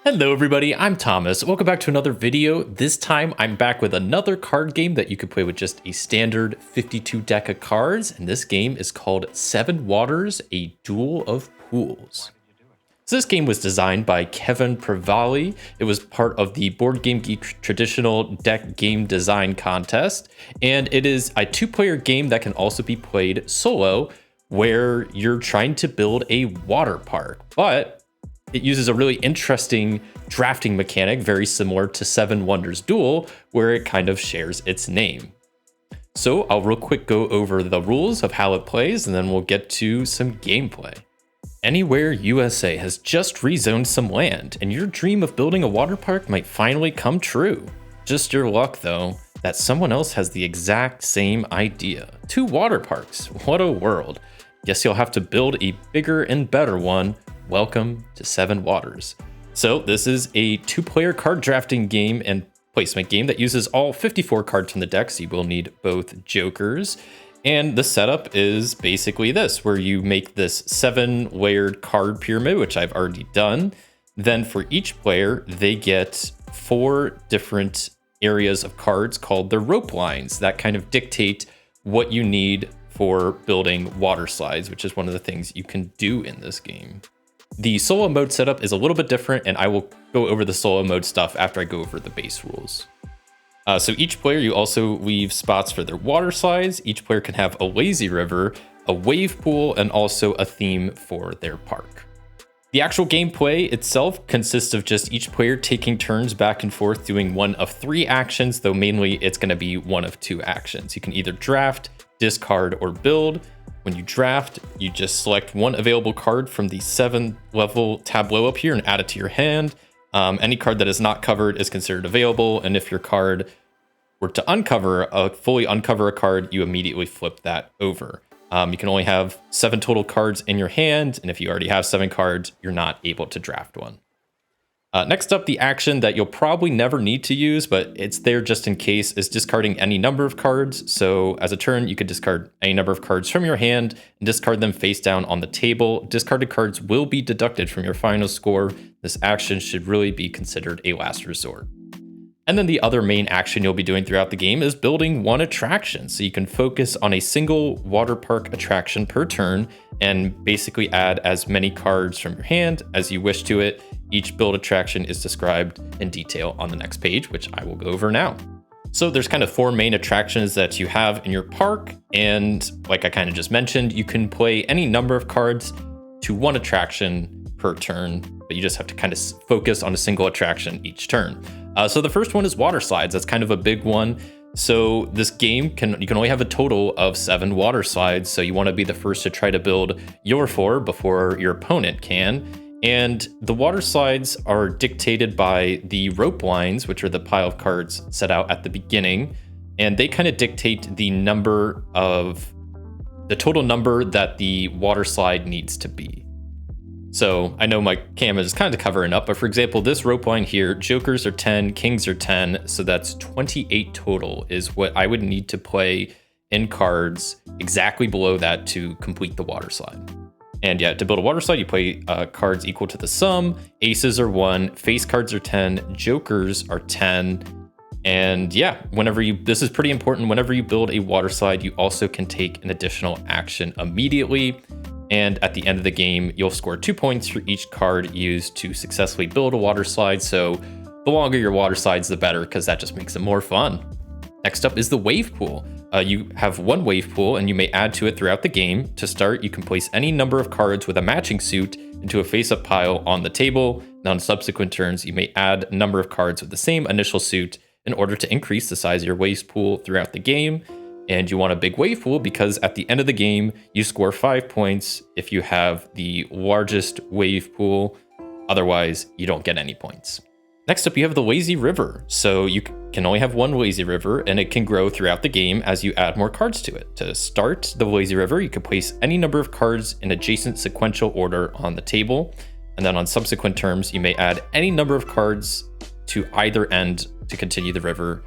Hello everybody, I'm Thomas. Welcome back to another video. This time I'm back with another card game that you could play with just a standard 52 deck of cards, and this game is called Seven Waters, a Duel of Pools. So this game was designed by Kevin Pravali. It was part of the Board Game Geek Traditional Deck Game Design Contest, and it is a two-player game that can also be played solo, where you're trying to build a water park, but it uses a really interesting drafting mechanic, very similar to Seven Wonders Duel, where it kind of shares its name. So I'll real quick go over the rules of how it plays, and then we'll get to some gameplay. Anywhere USA has just rezoned some land, and your dream of building a water park might finally come true. Just your luck, though, that someone else has the exact same idea. 2 water parks, what a world. Guess you'll have to build a bigger and better one. Welcome to Seven Waters. So this is a 2-player card drafting game and placement game that uses all 54 cards from the deck, so you will need both jokers. And the setup is basically this, where you make this 7-layered card pyramid, which I've already done. Then for each player, they get 4 different areas of cards called the rope lines that kind of dictate what you need for building water slides, which is one of the things you can do in this game. The solo mode setup is a little bit different, and I will go over the solo mode stuff after I go over the base rules. So each player, you also leave spots for their water slides. Each player can have a lazy river, a wave pool, and also a theme for their park. The actual gameplay itself consists of just each player taking turns back and forth doing one of 3 actions, though mainly it's going to be one of 2 actions. You can either draft, discard, or build. When you draft, you just select one available card from the 7-level tableau up here and add it to your hand. Any card that is not covered is considered available, and if your card were to fully uncover a card, you immediately flip that over. You can only have 7 total cards in your hand, and if you already have 7 cards, you're not able to draft one. Next up, the action that you'll probably never need to use, but it's there just in case, is discarding any number of cards. So as a turn, you could discard any number of cards from your hand and discard them face down on the table. Discarded cards will be deducted from your final score. This action should really be considered a last resort. And then the other main action you'll be doing throughout the game is building one attraction. So you can focus on a single water park attraction per turn and basically add as many cards from your hand as you wish to it. Each build attraction is described in detail on the next page, which I will go over now. So there's kind of 4 main attractions that you have in your park. And like I kind of just mentioned, you can play any number of cards to 1 attraction per turn, but you just have to kind of focus on a single attraction each turn. So the first one is water slides. That's kind of a big one. So this game you can only have a total of 7 water slides. So you want to be the first to try to build your 4 before your opponent can. And the water slides are dictated by the rope lines, which are the pile of cards set out at the beginning. And they kind of dictate the total number that the water slide needs to be. So I know my camera is kind of covering up, but for example, this rope line here, jokers are 10, kings are 10. So that's 28 total is what I would need to play in cards exactly below that to complete the water slide. And yeah, to build a water slide, you play cards equal to the sum. Aces are 1, face cards are 10, jokers are 10. And yeah, this is pretty important. Whenever you build a water slide, you also can take an additional action immediately. And at the end of the game, you'll score 2 points for each card used to successfully build a water slide. So the longer your water slides, the better, because that just makes it more fun. Next up is the wave pool. You have 1 wave pool and you may add to it throughout the game. To start, you can place any number of cards with a matching suit into a face-up pile on the table. And on subsequent turns, you may add a number of cards with the same initial suit in order to increase the size of your wave pool throughout the game. And you want a big wave pool because at the end of the game, you score 5 points if you have the largest wave pool. Otherwise, you don't get any points. Next up, you have the lazy river. So you can only have 1 lazy river, and it can grow throughout the game as you add more cards to it. To start the lazy river, you can place any number of cards in adjacent sequential order on the table. And then on subsequent terms, you may add any number of cards to either end to continue the river.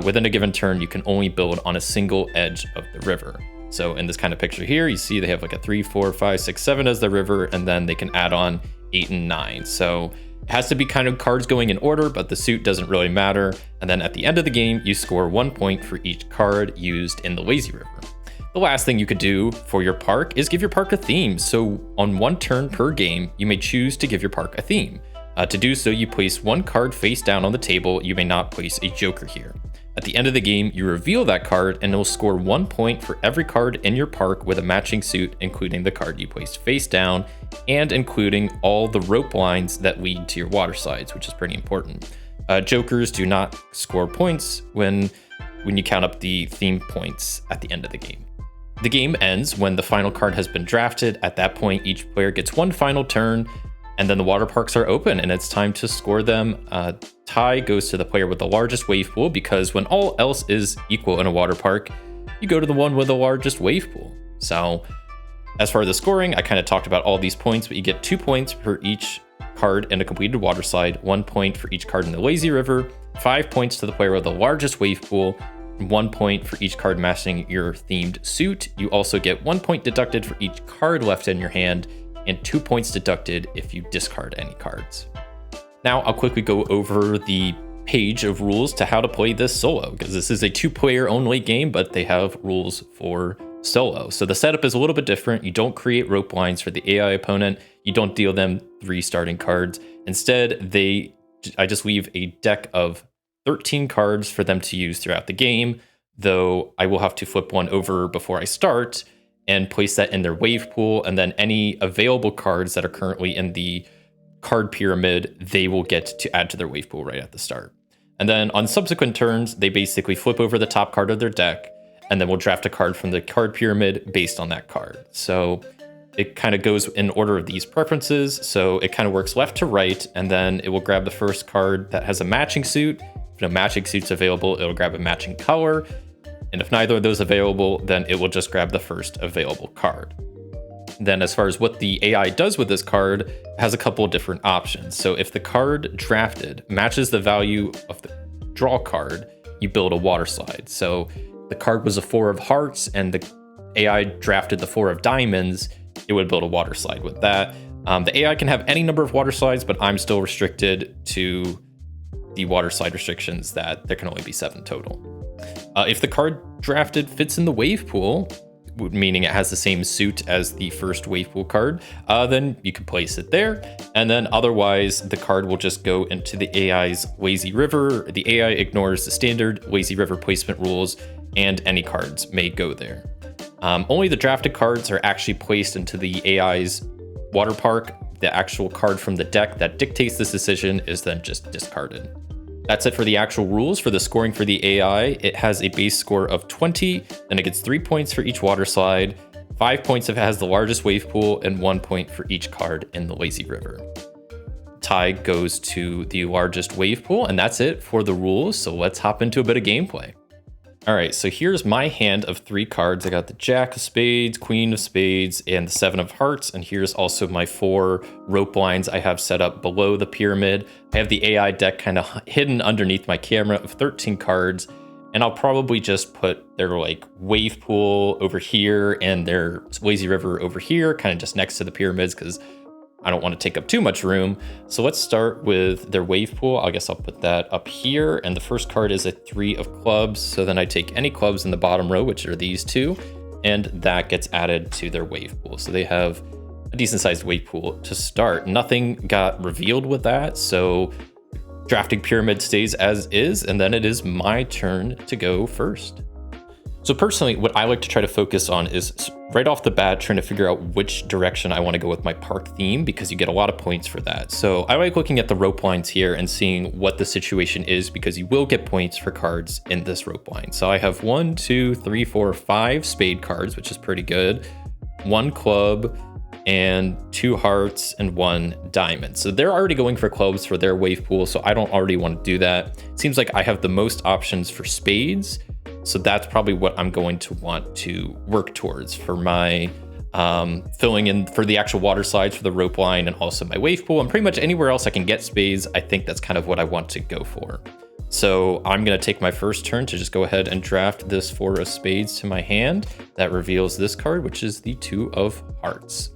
Within a given turn, you can only build on a single edge of the river. So in this kind of picture here, you see they have like a 3, 4, 5, 6, 7 as the river, and then they can add on 8 and 9. So It has to be kind of cards going in order, but the suit doesn't really matter. And then at the end of the game, you score 1 point for each card used in the Lazy River. The last thing you could do for your park is give your park a theme. So on 1 turn per game, you may choose to give your park a theme. To do so, you place 1 card face down on the table. You may not place a joker here. At the end of the game, you reveal that card and it will score 1 point for every card in your park with a matching suit, including the card you placed face down and including all the rope lines that lead to your water slides, which is pretty important. Jokers do not score points when you count up the theme points at the end of the game. The game ends when the final card has been drafted. At that point, each player gets 1 final turn, and then the water parks are open and it's time to score them. Tie goes to the player with the largest wave pool, because when all else is equal in a water park, you go to the one with the largest wave pool. So as far as the scoring, I kind of talked about all these points, but you get 2 points per each card in a completed water slide, 1 point for each card in the Lazy River, 5 points to the player with the largest wave pool, 1 point for each card matching your themed suit. You also get 1 point deducted for each card left in your hand, and 2 points deducted if you discard any cards. Now I'll quickly go over the page of rules to how to play this solo, because this is a 2-player only game, but they have rules for solo. So the setup is a little bit different. You don't create rope lines for the AI opponent. You don't deal them 3 starting cards. Instead, I just leave a deck of 13 cards for them to use throughout the game, though I will have to flip one over before I start and place that in their wave pool, and then any available cards that are currently in the card pyramid, they will get to add to their wave pool right at the start. And then on subsequent turns, they basically flip over the top card of their deck, and then we'll draft a card from the card pyramid based on that card. So it kind of goes in order of these preferences. So it kind of works left to right, and then it will grab the first card that has a matching suit. If no matching suit's available, it'll grab a matching color. And if neither of those available, then it will just grab the first available card. Then as far as what the AI does with this card, it has a couple of different options. So if the card drafted matches the value of the draw card, you build a water slide. So the card was a 4 of hearts and the AI drafted the 4 of diamonds, it would build a water slide with that. The AI can have any number of water slides, but I'm still restricted to the water slide restrictions that there can only be 7 total. If the card drafted fits in the wave pool, meaning it has the same suit as the first wave pool card, then you can place it there. And then otherwise, the card will just go into the AI's Lazy River. The AI ignores the standard Lazy River placement rules, and any cards may go there. Only the drafted cards are actually placed into the AI's water park. The actual card from the deck that dictates this decision is then just discarded. That's it for the actual rules. For the scoring for the AI, it has a base score of 20, then it gets 3 points for each water slide, 5 points if it has the largest wave pool, and 1 point for each card in the Lazy River. Tie goes to the largest wave pool, and that's it for the rules. So let's hop into a bit of gameplay. All right, so here's my hand of 3 cards. I got the Jack of Spades, Queen of Spades, and the 7 of Hearts. And here's also my 4 rope lines I have set up below the pyramid. I have the AI deck kind of hidden underneath my camera of 13 cards. And I'll probably just put their wave pool over here and their Lazy River over here, kind of just next to the pyramids, because I don't want to take up too much room. So let's start with their wave pool. I guess I'll put that up here. And the first card is a 3 of clubs. So then I take any clubs in the bottom row, which are these 2, and that gets added to their wave pool. So they have a decent sized wave pool to start. Nothing got revealed with that. So drafting pyramid stays as is, and then it is my turn to go first. So personally, what I like to try to focus on is right off the bat, trying to figure out which direction I want to go with my park theme, because you get a lot of points for that. So I like looking at the rope lines here and seeing what the situation is, because you will get points for cards in this rope line. So I have 1, 2, 3, 4, 5 spade cards, which is pretty good, 1 club, and 2 hearts and 1 diamond. So they're already going for clubs for their wave pool, so I don't already want to do that. It seems like I have the most options for spades, so that's probably what I'm going to want to work towards for my filling in for the actual water slides for the rope line and also my wave pool. And pretty much anywhere else I can get spades, I think that's kind of what I want to go for. So I'm going to take my first turn to just go ahead and draft this 4 of spades to my hand. That reveals this card, which is the 2 of hearts.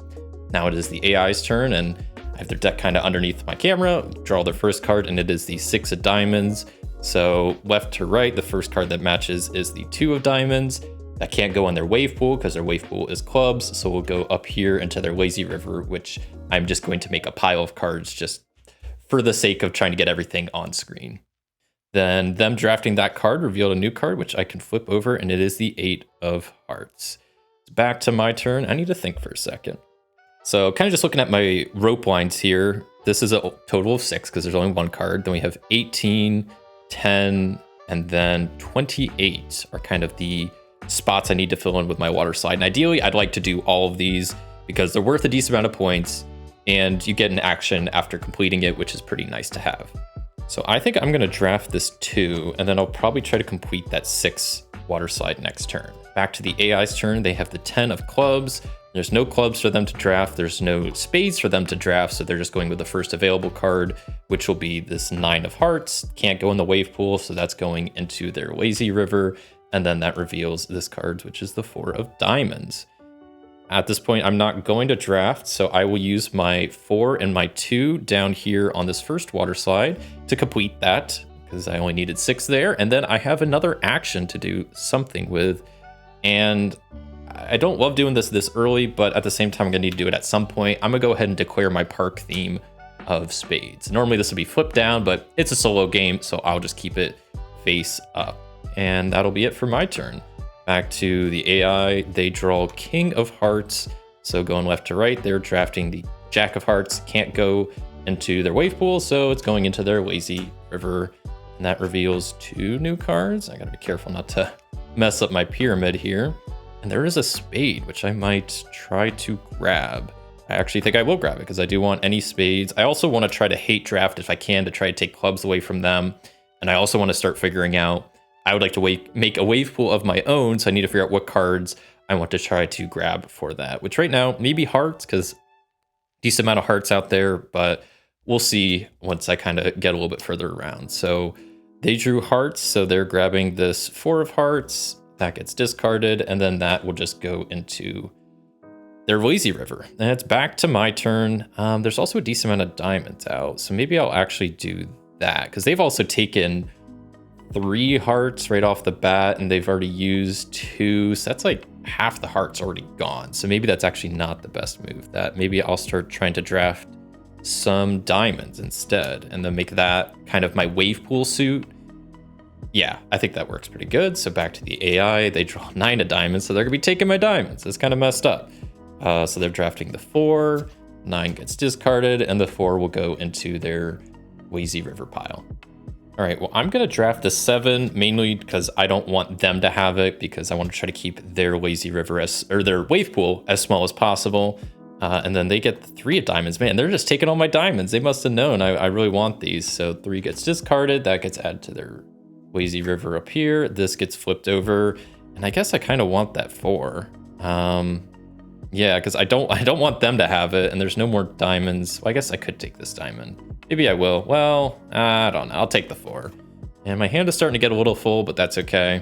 Now it is the AI's turn, and I have their deck kind of underneath my camera, draw their first card, and it is the 6 of diamonds. So left to right, the first card that matches is the 2 of diamonds. That can't go in their wave pool because their wave pool is clubs. So we'll go up here into their lazy river, which I'm just going to make a pile of cards just for the sake of trying to get everything on screen. Then them drafting that card revealed a new card, which I can flip over, and it is the 8 of hearts. It's back to my turn. I need to think for a second. So kind of just looking at my rope lines here, this is a total of 6 because there's only one card. Then we have 18, 10, and then 28 are kind of the spots I need to fill in with my water slide. And ideally, I'd like to do all of these because they're worth a decent amount of points and you get an action after completing it, which is pretty nice to have. So I think I'm going to draft this 2, and then I'll probably try to complete that 6 water slide next turn. Back to the AI's turn, they have the 10 of clubs. There's no clubs for them to draft. There's no spades for them to draft, so they're just going with the first available card, which will be this 9 of hearts. Can't go in the wave pool, so that's going into their lazy river, and then that reveals this card, which is the 4 of diamonds. At this point, I'm not going to draft, so I will use my 4 and my 2 down here on this first water slide to complete that, because I only needed 6 there. And then I have another action to do something with, and I don't love doing this early, but at the same time, I'm gonna need to do it at some point. I'm gonna go ahead and declare my park theme of spades. Normally this would be flipped down, but it's a solo game, so I'll just keep it face up. And that'll be it for my turn. Back to the AI, they draw King of Hearts. So going left to right, they're drafting the Jack of Hearts. Can't go into their wave pool, so it's going into their lazy river. And that reveals 2 new cards. I gotta be careful not to mess up my pyramid here. And there is a spade, which I might try to grab. I actually think I will grab it because I do want any spades. I also want to try to hate draft if I can to try to take clubs away from them. And I also want to start figuring out, I would like to make a wave pool of my own, so I need to figure out what cards I want to try to grab for that, which right now, maybe hearts, because decent amount of hearts out there, but we'll see once I kind of get a little bit further around. So they drew hearts, so they're grabbing this 4 of hearts, that gets discarded, and then that will just go into their lazy river. And it's back to my turn. There's also a decent amount of diamonds out, so maybe I'll actually do that, because they've also taken 3 hearts right off the bat, and they've already used 2, so that's like half the hearts already gone. So maybe that's actually not the best move. That maybe I'll start trying to draft some diamonds instead, and then make that kind of my wave pool suit. Yeah, I think that works pretty good. So back to the AI, they draw 9 of diamonds, so they're gonna be taking my diamonds. It's kind of messed up. So they're drafting the 4, 9 gets discarded, and the 4 will go into their lazy river pile. All right, well, I'm gonna draft the 7 mainly because I don't want them to have it, because I want to try to keep their lazy river or their wave pool as small as possible. And then they get the 3 of diamonds. Man, they're just taking all my diamonds. They must have known I really want these. So 3 gets discarded, that gets added to their lazy river up here. This gets flipped over, and I guess I kind of want that 4. Yeah, because I don't want them to have it, and there's no more diamonds. Well, I guess I could take this diamond. Maybe I will. Well, I don't know. I'll take the 4. And my hand is starting to get a little full, but that's okay.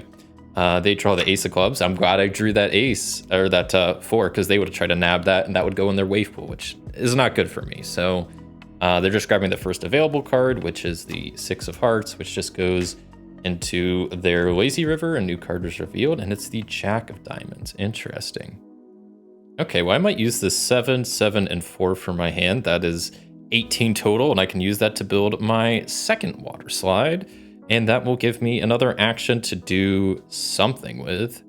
They draw the ace of clubs. I'm glad I drew that ace, or that 4, because they would have tried to nab that, and that would go in their wave pool, which is not good for me. So they're just grabbing the first available card, which is the 6 of hearts, which just goes into their lazy river. A new card is revealed, and it's the Jack of diamonds. Interesting. Okay, well, I might use the 7, 7, and 4 for my hand. That is 18 total, and I can use that to build my second water slide, and that will give me another action to do something with.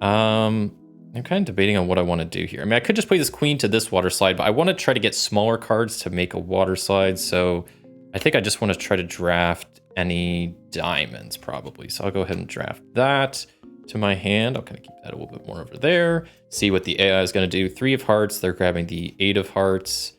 I'm kind of debating on what I want to do here. I mean, I could just play this queen to this water slide, but I want to try to get smaller cards to make a water slide, so I think I just want to try to draft any diamonds, probably. So I'll go ahead and draft that to my hand. I'll kind of keep that a little bit more over there. See what the AI is going to do. 3 of hearts. They're grabbing the 8 of hearts,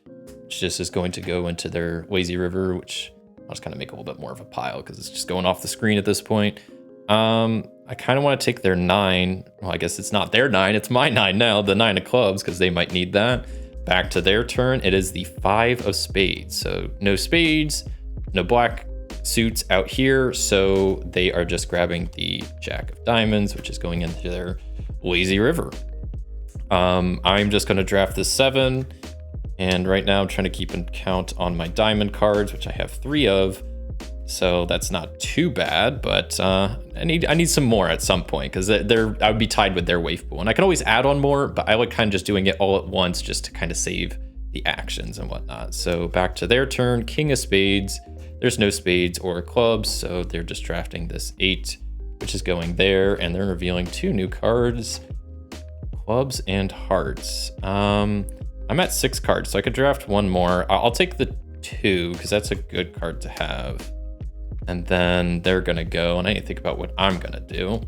which just is going to go into their lazy river, which I'll just kind of make a little bit more of a pile because it's just going off the screen at this point. I kind of want to take their 9. Well, I guess it's not their 9. It's my 9 now, the 9 of clubs, because they might need that. Back to their turn. It is the 5 of spades. So no spades, no black suits out here. So they are just grabbing the Jack of diamonds, which is going into their lazy river. I'm just going to draft this 7. And right now I'm trying to keep an count on my diamond cards, which I have 3 of. So that's not too bad, but I need some more at some point because I would be tied with their wave pool. And I can always add on more, but I like kind of just doing it all at once just to kind of save the actions and whatnot. So back to their turn, king of spades. There's no spades or clubs, so they're just drafting this 8, which is going there, and they're revealing 2 new cards, clubs and hearts. I'm at 6 cards, so I could draft 1 more. I'll take the 2 because that's a good card to have. And then they're gonna go, and I need to think about what I'm gonna do.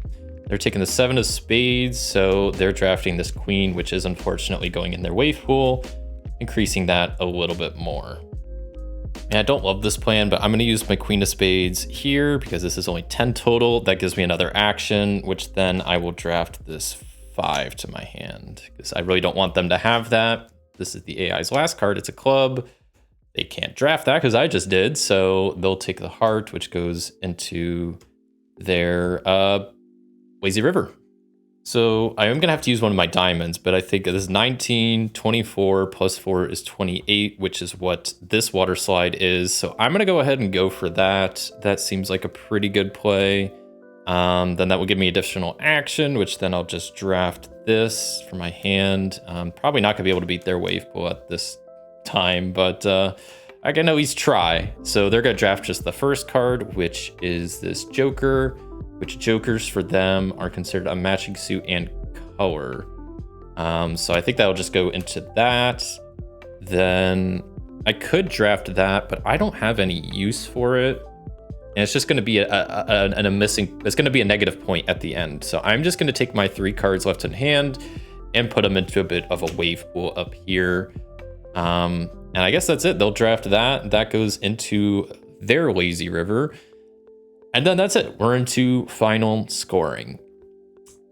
They're taking the 7 of spades, so they're drafting this queen, which is unfortunately going in their wave pool, increasing that a little bit more. And I don't love this plan, but I'm gonna use my queen of spades here because this is only 10 total. That gives me another action, which then I will draft this 5 to my hand because I really don't want them to have that. This is the AI's last card, it's a club. They can't draft that because I just did, so they'll take the heart, which goes into their lazy river. So I am gonna have to use one of my diamonds, but I think this is 19, 24 plus 4 is 28, which is what this water slide is. So I'm gonna go ahead and go for that. That seems like a pretty good play. Then that will give me additional action, which then I'll just draft this for my hand. Probably not gonna be able to beat their wave pool at this time, but I can at least try. So they're gonna draft just the first card, which is this Joker, which jokers for them are considered a matching suit and color. So I think that'll just go into that. Then I could draft that, but I don't have any use for it. And it's just gonna be it's gonna be a negative point at the end. So I'm just gonna take my 3 cards left in hand and put them into a bit of a wave pool up here. And I guess that's it. They'll draft that. That goes into their lazy river. And then that's it. We're into final scoring.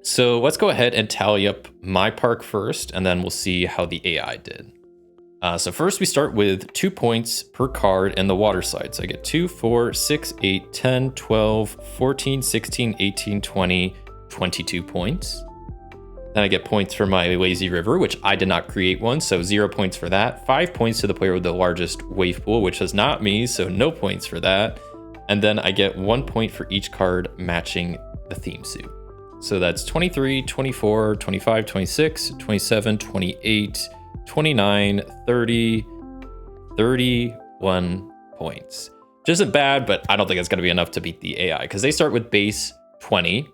So let's go ahead and tally up my park first, and then we'll see how the AI did. So first we start with 2 points per card in the water slide. So I get 2, 4, 6, 8, 10, 12, 14, 16, 18, 20, 22 points. Then I get points for my lazy river, which I did not create one, so 0 points for that. 5 points to the player with the largest wave pool, which is not me, so no points for that. And then I get 1 point for each card matching the theme suit. So that's 23, 24, 25, 26, 27, 28, 29, 30, 31 points. Which isn't bad, but I don't think it's going to be enough to beat the AI because they start with base 20.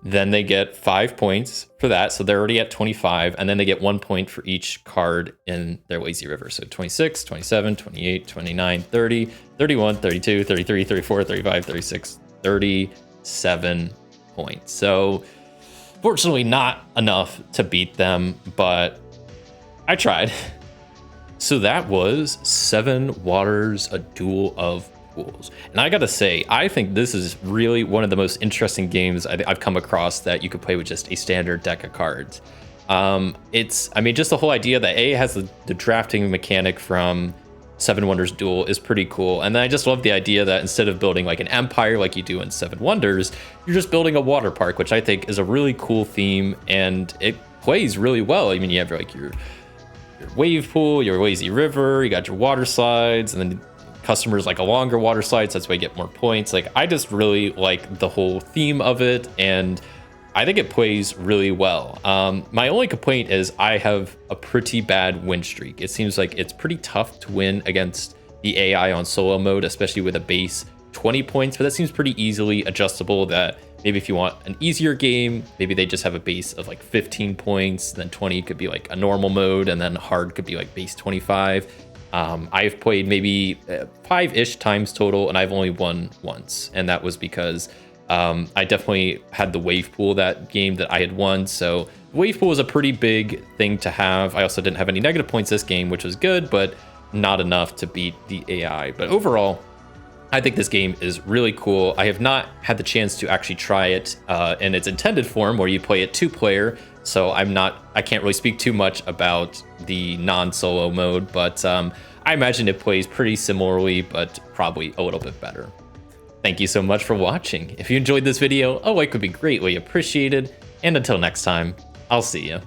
Then they get 5 points for that, so they're already at 25, and then they get 1 point for each card in their lazy river. So 26, 27, 28, 29, 30, 31, 32, 33, 34, 35, 36, 37 points. So fortunately not enough to beat them, but I tried. So that was 7 Waters, a Duel of Pools. And I gotta say, I think this is really one of the most interesting games I've come across that you could play with just a standard deck of cards. Just the whole idea that A has the drafting mechanic from 7 Wonders Duel is pretty cool. And then I just love the idea that instead of building like an empire like you do in 7 Wonders, you're just building a water park, which I think is a really cool theme, and it plays really well. I mean, you have like your wave pool, your lazy river, you got your water slides, and then customers like a longer water slide, so that's why you get more points. Like, I just really like the whole theme of it, and I think it plays really well. My only complaint is I have a pretty bad win streak. It seems like it's pretty tough to win against the AI on solo mode, especially with a base 20 points, but that seems pretty easily adjustable. That maybe if you want an easier game, maybe they just have a base of like 15 points, then 20 could be like a normal mode, and then hard could be like base 25. I've played maybe 5-ish times total, and I've only won once, and that was because I definitely had the wave pool that game that I had won. So wave pool is a pretty big thing to have. I also didn't have any negative points this game, which was good, but not enough to beat the AI. But overall, I think this game is really cool. I have not had the chance to actually try it in its intended form, where you play it 2-player. So I can't really speak too much about the non-solo mode, but I imagine it plays pretty similarly, but probably a little bit better. Thank you so much for watching. If you enjoyed this video, a like would be greatly appreciated. And until next time, I'll see you.